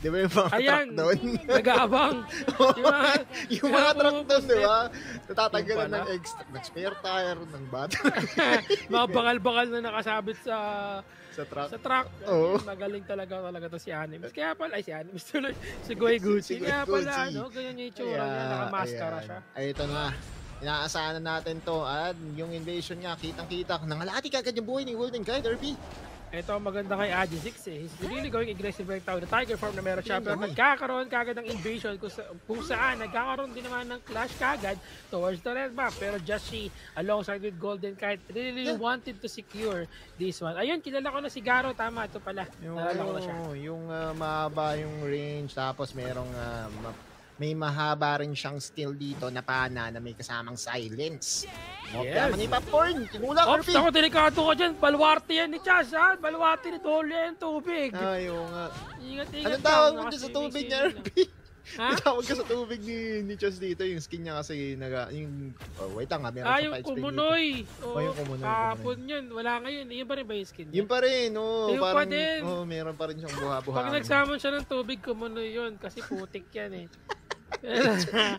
Di ba yung mga truck doon? Nag-aabang. Yung mga truck doon, di ba? Natatanggalan ng spare tire, ng battery. Mga bakal-bakal na nakasabit sa truck. Oo. Magaling talaga to si Animus. Kaya pala, si Animus tuloy, si Goy Gucci. Kaya pala, ganyan yung itsura niya, nakamaskara siya. Ay, ito na. Inaasahan na natin to at yung invasion nga, kitang-kita. Nangalati kagad yung buhay ni Golden Kite, RP. Ito maganda kay Adi6 He's really going aggressive right now. The Tiger form na meron siya. Pero nagkakaroon kagad ng invasion kung saan nagkakaroon din naman ng clash kagad towards the red map. Pero Joshi alongside with Golden Kite really wanted to secure this one. Ayun, kilala ko na si Garo. Tama, ito pala. Nalala ko na siya. Yung mahaba yung range tapos merong may mahaba rin siyang skill dito na pana na may kasamang silence. Yes. Ni Popcorn. Tinulak, RP. Ako, delikado ka dyan. Balwarte yan ni Chas, ha? Balwarte ni Dole yan, tubig. Ayaw nga. Ingat-ingat. Anong tawag mo dyan sa tubig niya, RP? Ha? Tawag ka sa tubig ni Chas dito. Yung skin niya kasi, wait lang nga. Yung kumunoy. Yung kumunoy. Kapon yun. Wala ngayon. Yun pa rin ba yung skin niya? Yun pa rin, Yung pa din. Meron pa rin siyang buha-buha. Pag nagsamon siya ng tubig, kumunoy yun. Kasi putik yan eh.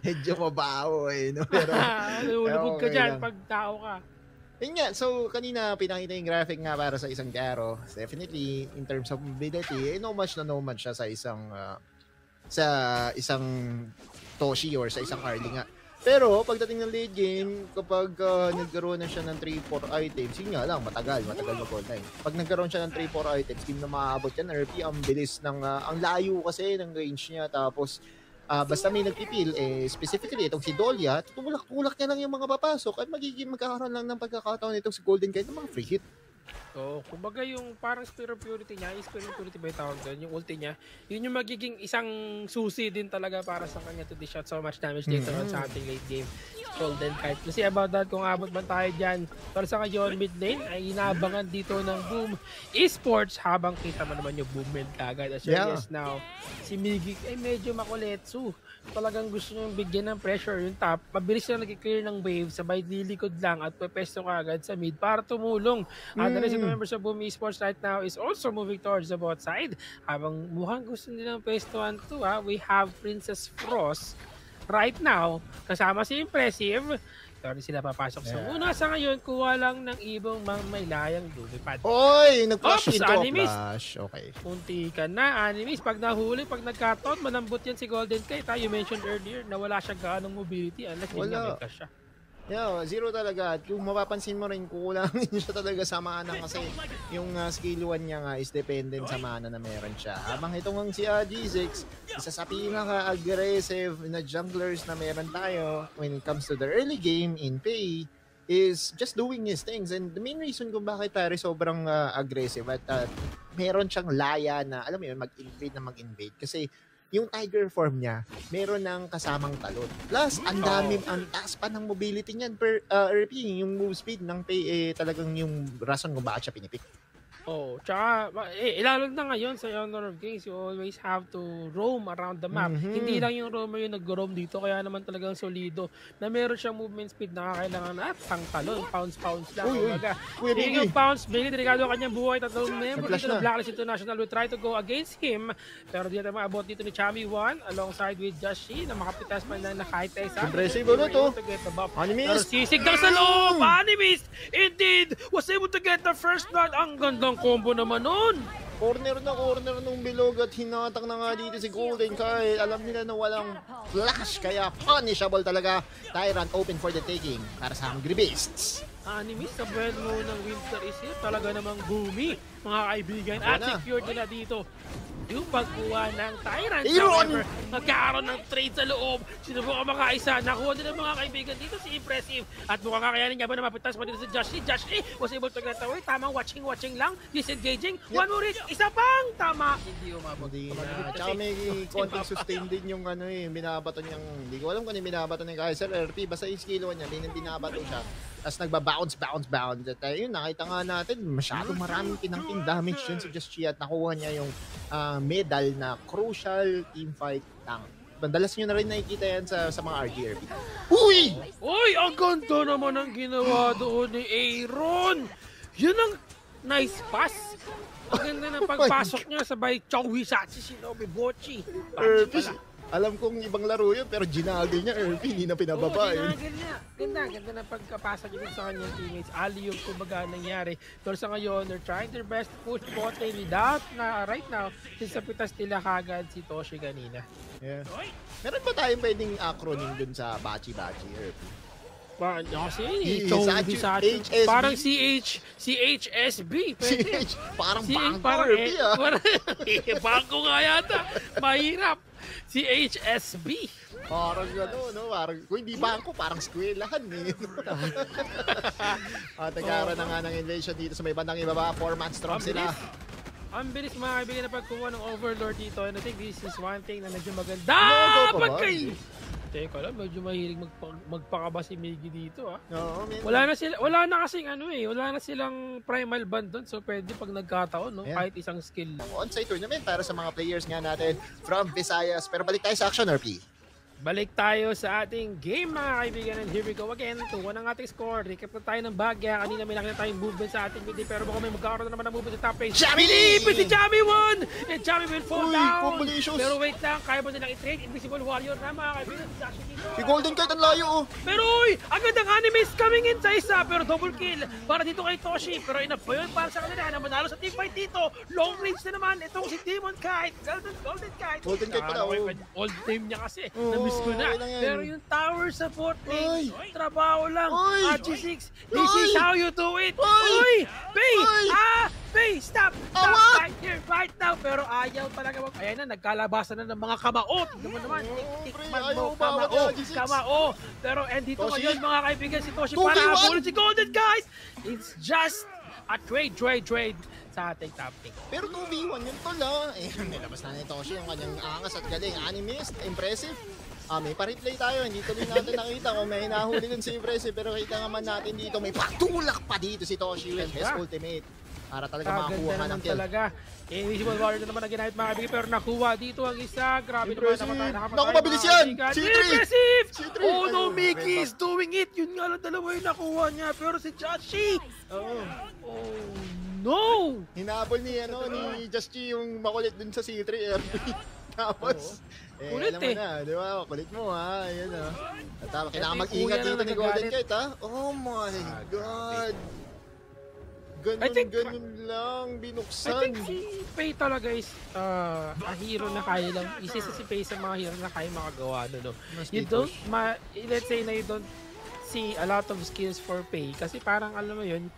Medyo mabaho no? Pero ulubog ka dyan pag tao ka. Yun nga, so kanina pinakita yung graphic nga para sa isang Garo. Definitely, in terms of mobility, no match siya sa isang Toshi or sa isang Harley nga. Pero pagdating ng late game, kapag nagkaroon na siya ng 3-4 items, yun nga lang, matagal mag-hold time. Pag nagkaroon siya ng 3-4 items, hindi na maaabot yan. RP, ang bilis ng, ang layo kasi ng range niya. Tapos, basta may nagpipil, specifically itong si Dolia, tulak niya lang yung mga papasok at magkakaroon lang ng pagkakataon itong si Golden Kite ng mga free hit. So, kumbaga yung parang Spirit of Purity niya, Spirit of Purity ba yung tawag doon, yung ulti niya, yun yung magiging isang susi din talaga para sa kanya to dish out so much damage later on sa ating late game Golden Kite. Kasi about that, kung abot man tayo dyan, para sa ngayon, mid lane, ay inaabangan dito ng Boom Esports habang kita mo naman yung Boom mid kagad. As yes now, si Migik ay medyo makuletsu. Talagang gusto nyo bigyan ng pressure yung top. Mabilis na nag-clear ng wave, sabay lilikod lang at pepesto ka agad sa mid para tumulong. At the rest of the members of Boom Esports right now is also moving towards the bot side. Habang mukhang gusto nilang pestuan to, we have Princess Frost right now, kasama si Impressive. Sorry sila papasok sa una. Sa ngayon, kuha lang ng ibong maylayang lumipad. Oy! Nag-flash into a Animis. flash. Okay. Punti ka na, Animis. Pag nahuli, pag nagkaton, malambot yan si Golden Kite. You mentioned earlier na wala siyang gaanong mobility unless ginamit siya. Zero talaga. At kung mapapansin mo rin, kukulangin siya talaga sa mana kasi yung skill 1 niya nga is dependent sa mana na meron siya. Habang itong si G6, isa sa pinaka-aggressive na junglers na meron tayo when it comes to the early game in PE is just doing his things. And the main reason kung bakit Tari sobrang aggressive at meron siyang laya na, alam mo yun, mag-invade kasi yung Tiger form niya, meron ng kasamang talon. Plus, ang taas pa ng mobility niyan per RP, yung move speed ng Pei, talagang yung rason kung bakit siya pinipik. Tsaka, lalo na ngayon sa Honor of Kings, you always have to roam around the map. Hindi lang yung roamer yung nag-roam dito, kaya naman talagang solido na meron siyang movement speed na kakailangan na pang talon, pounce lang. Yung pounce, bigay delikado kanyang buhay, tatlong member dito ng Blacklist International will try to go against him, pero di natin maabot dito ni Chami 1 alongside with Joshi na makapitas man lang na kahit isa. Impressive ulit Animis! Pero sisig lang sa loob! Animis! Indeed! Was able to get the first blood. Ang gandang combo naman nun. Corner nung bilog at hinatak na nga dito si Golden Kite. Alam nila na walang flash kaya punishable talaga. Tyrant open for the taking para sa Hungry Beasts. Animis sa buwan mo ng Winter is here. Talaga namang boomy mga kaibigan. At secure nila dito yung pagkuha ng Tyrant. However, nagkakaroon ng trade sa loob. Sinubukan makaisa. Nakuha din ng mga kaibigan dito si Impressive. At mukhang kakayanin niya ba na mapitas pa dito si Josh Lee. Josh Lee was able to get away. Tamang watching lang. Disengaging. One more hit. Isa pang. Tama. Hindi umabot. Tsaka may konting sustain din yung binabato niyang, hindi ko alam kung yung binabato ng Kaiser RP. Basta yung skill niya, binabato siya. Tapos nagba-bounce. At yun, nakita nga natin, masyadong maraming kinangking damage yun si Just Chi at nakuha niya yung medal na crucial teamfight tank. Madalas nyo na rin nakikita yan sa mga RGRP. Uy! Ang ganda naman ang ginawa doon ni Aaron! Yun ang nice pass. Ang ganda ng pagpasok niya sabay Chow Hisashi Shinobi Bochi. Irby, alam kong ibang laro yun, pero ginagil niya, Irby, hindi na pinababa eh. Ginagil niya. Ganda ng pagkapasok niya sa kanyang teammates. Ali yung kumbaga nangyari. Pero sa ngayon, they're trying their best to push bot lane without na right now, since napitas nila kagad si Toshi kanina. Yeah. Meron ba tayong pwedeng acronym dun sa Bachi-Bachi, Irby? Kasi Chow Hisashi, Hisashi. HSB. Parang CHSB. Pwede. Parang Si bangko, parang Irby ah. bangko nga yata. Mahirap. Si HSB. Parang gano'n, no? Parang, kung hindi bangko, parang skwelahan eh. At nagkaroon na nga ng invasion dito sa may bandang ibaba. 4-man strong sila. Ang bilis mga kaibigan na pagkuha ng Overlord dito. And I think this is one thing na medyo maganda. No, go pa ba? Teka lang, medyo mahilig magpakaba si Miggy dito ah. No, man. Wala na kasing wala na silang primal band doon. So pwede pag nagkataon, no? Yeah. Kahit isang skill. On-site tournament para sa mga players nga natin from Visayas. Pero balik tayo sa action, RP. Balik tayo sa ating game mga kaibigan, and here we go again. Tuwa ng ating score. Recap na tayo ng bagya. Kanina may nakita tayong movement sa ating mid, pero baka may magkakaroon na naman ng movement sa top lane. Jamie! Pinipit si Jamie 1! And Jamie will fall down. Combinations. Pero wait lang, kaya ba nilang i-trade? Invisible Warrior na mga kaibigan. Si Golden Kite ang layo oh. Pero uy, agad ang anime is coming in sa isa, pero double kill para dito kay Toshi. Pero enough pa yun para sa kanila na manalo sa teamfight dito. Long range na naman itong si Demon Kite. Golden Kite. Golden Kite pala, oh. Old name niya kasi. Oh, Na-miss ko na. okay lang yan. Pero yung tower support Oy! lane, trabaho lang. Oy! G6, this Oy! is how you do it. Oy! Uy! Bay! Oy! Bay! Stop! Stop! Awat! Right here, right now. Pero ayaw talaga mag... Ayan na, nagkalabasan na ng mga kamao. Tignan mo naman. Oh, Tik-tikman pre, ayaw mo, umawat kamao. yan, G6. Kamao. Pero and dito Toshi. ngayon mga kaibigan si Toshi 2v1. para habulin si Golden, guys. It's just a trade sa ating top lane. Pero 2v1 yun tol ah. Eh, nilabas na ni Toshi yung kanyang angas at galing. Animist, impressive. May pa-replay tayo, hindi tuloy natin nakita kung may nahuli dun si Impressive, pero kita naman natin dito, may patulak pa dito si Toshi with his ultimate para talaga makakuha ka ng kill. Talaga. Invisible Warrior na naman na ginamit mga kaibigan, pero nakuha dito ang isa. Grabe Impressive. naman, nakapatay. Naku, mabilis yan! C3! Impressive! C3! Oh no, Ayun, Mickey great is doing it! Yun nga lang dalawa yung nakuha niya, pero si Joshi! Oo. Oh no! Hinabol ni Just Chi yung makulit dun sa C3. Tapos, Kulit alam mo na, di ba? Kulit mo ha, ayan ha. At kailangan mag-ingat kuya dito na ni Golden nagagalit. Kite ha. Oh my God! I think- Ganun lang, I binuksan. think si Pei talaga is a hero na kaya lang. Isa si Pei sa mga hero na kaya makagawa. No? Mas You speed don't, push. let's say na you don't see a lot of skills for Pei. Kasi parang alam mo yun,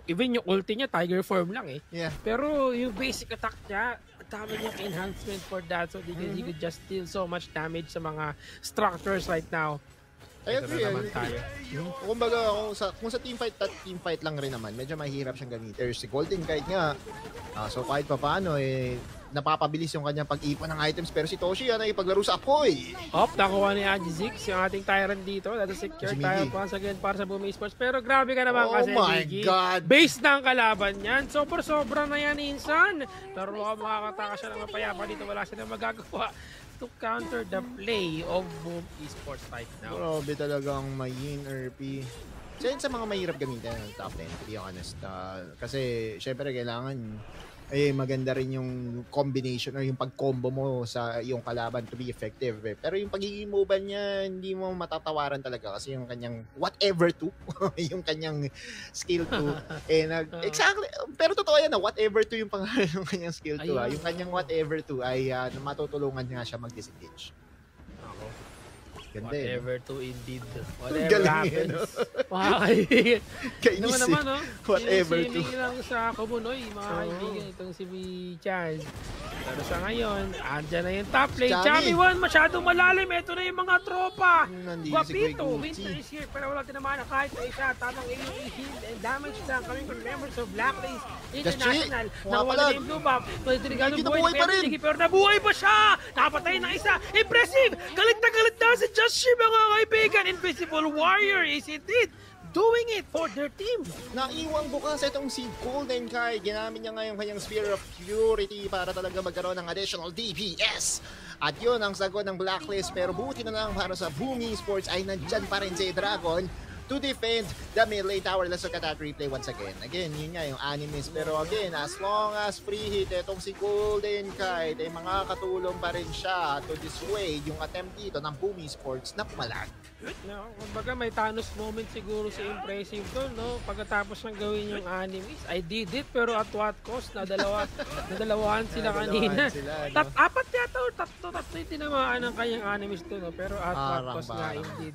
even yung ulti niya, Tiger form lang eh. Yeah. Pero yung basic attack niya, dami niyang enhancement for that. So he could just deal so much damage sa mga structures right now. I Ito agree. na naman tayo. Kumbaga, kung sa teamfight lang rin naman, medyo mahirap siyang gamitin. Si Golden Kite nga, so kahit pa paano, napapabilis yung kanyang pag-ipon ng items. Pero si Toshi, ipaglaro sa Apoy. Nakuha ni Angie Zix, yung ating Tyrant dito. That is secure Si Miggy. tayo once again para sa Boom Esports. Pero grabe ka naman Oh kasi, my Miggy. God. Base na ang kalaban yan. Sobra na yan, Insan. Pero makakataka siya ng mapayapa dito. Wala siya na magagawa to counter the play of Boom Esports right now. Grabe talagang mayin, RP. So yun sa mga mahirap gamitin ng top lane, to be honest. Kasi syempre kailangan maganda rin yung combination or yung pag-combo mo sa yung kalaban to be effective. Pero yung pagiging mobile niya, hindi mo matatawaran talaga kasi yung kanyang whatever to, yung kanyang skill to. Exactly. Pero totoo yan na whatever to yung pangalan ng kanyang skill to. Yung kanyang whatever to ay matutulungan niya siya mag-disengage. Ganda Whatever to indeed. Whatever Galing happens. Mga Kainis naman, no? Whatever to. Sinisili lang sa Kumunoy, mga kaibigan. Itong si Chaz. Pero sa ngayon, andyan na yung top lane. Chami 1, masyadong malalim. Ito na yung mga tropa. Nandito si Guapito, Guy Winter is here. Pero wala tinamaan na kahit na isa. Tamang AoE heal and damage lang coming from members of Blacklist International. Nawala na yung blue buff. Pwede Nabuhay pa rin. Pero nabuhay pa siya. Napatay ng isa. Impressive! Galit na si Just Shi, mga kaibigan. Invisible Warrior is indeed doing it for their team. Naiwang bukas itong si Golden Kai. Ginamit niya ngayon kanyang Spear of Purity para talaga magkaroon ng additional DPS. At yun ang sagot ng Blacklist. Pero buti na lang para sa Boom Esports ay nandyan pa rin si Dragon to defend the mid lane tower. Let's look at that replay once again. Again, yun nga yung Animist. Pero again, as long as free hit, itong si Golden Kite, ay makakatulong pa rin siya to dissuade yung attempt dito ng Boom Esports na pumalag. No, kumbaga may Thanos moment siguro si Impressive doon, no? Pagkatapos ng gawin yung Animist, I did it, pero at what cost? Nadalawahan sila kanina. Apat yata o tatlo yung tinamaan ng kanyang Animist doon, no? Pero at what cost nga indeed.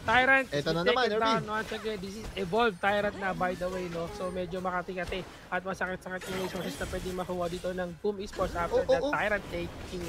Tyrant, ito na naman, down once again. This is Evolved Tyrant na, by the way, no? So medyo makati-kati at masakit-sakit yung resources na pwede makuha dito ng Boom Esports after that Tyrant taking.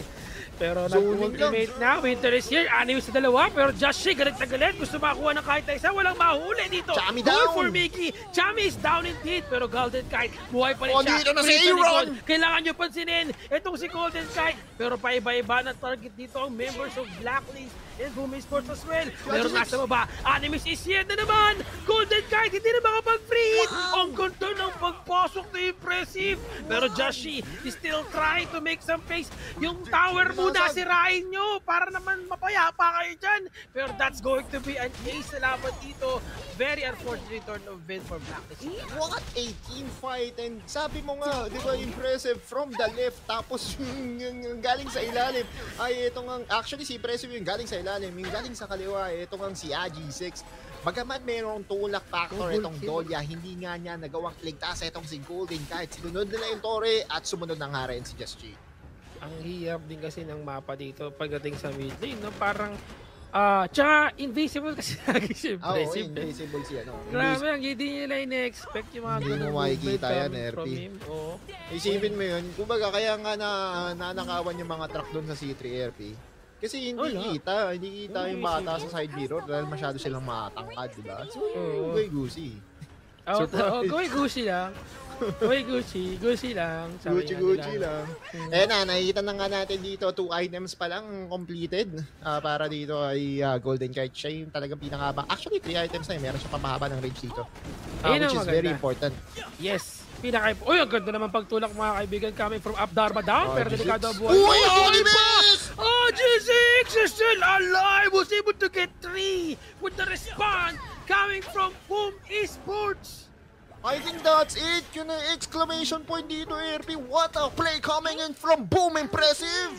Pero nag-ultimate na, Winter is here, Animist sa dalawa, pero Josh galit na galit, gusto makakuha ng kahit isa, walang mahuli dito. Chami down! For Mickey, Chami is down indeed, pero Golden Kite, buhay pa rin siya. Dito na si Aaron! Kailangan nyo pansinin, itong si Golden Kite, pero paiba-iba na target dito ang members of Blacklist and Boom Esports as well. Pero nasa baba, Animist is here na naman, Golden Kite, hindi na makapag-free hit. Ang ganda ng pagpasok na Impressive, pero Joshi is still trying to make some pace. Yung tower muna sirain nyo para naman mapayapa kayo dyan. Pero that's going to be an ace na laban dito. Very unfortunate turn of win for Blacklist. What a team fight, and sabi mo nga, di ba, Impressive from the left, tapos yung galing sa ilalim ay itong actually si Impressive yung galing sa ilalim, yung galing sa kaliwa itong si AG6. Bagaman mayroong tulak factor itong Dolia, hindi nga niya nagawang ligtas itong si Golden Kite. Sinunod nila yung Torre at sumunod na nga rin si Just G. Ang hirap din kasi ng mapa dito pagdating sa mid lane, no? Parang tsaka invisible kasi lagi si Impressive. Invisible siya, no? Grabe, ang hindi nila ina-expect yung mga hindi mo makikita yan, RP. Isipin mo yun, kumbaga kaya nga nanakawan yung mga truck doon sa C3 RP. Kasi hindi kita yung bata sa side mirror dahil masyado silang matangkad, di ba? So, goy-goosey. Goy-goosey lang. Gucci lang. Gucci lang. Eh nakikita na nga natin dito, 2 items pa lang completed para dito ay Golden Kite. Siya yung talagang pinakabang. Actually, 3 items na yun. Meron siya pamahaba ng range dito. Which is very important. Yes. Uy, ang ganda naman pagtulak mga kaibigan coming from up Dharma down. Pero delikado ang buhay. Uy, Animist! G6 is still alive. Was able to get 3 with the response coming from Boom Esports. I think that's it. Yun ang exclamation point dito, RP. What a play coming in from Boom Impressive!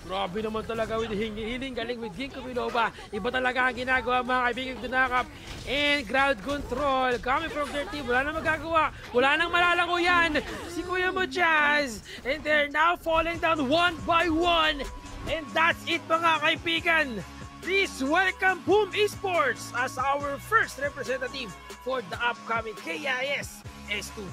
Grabe naman talaga with hiling galing with Ginkgo Biloba. Iba talaga ang ginagawa mga kaibigan Dunakap. And ground control coming from their team. Wala nang magagawa. Wala nang malalango yan. Si Kuya mo Jazz. And they're now falling down one by one. And that's it mga kaibigan. Please welcome Boom Esports as our first representative for the upcoming KIS S2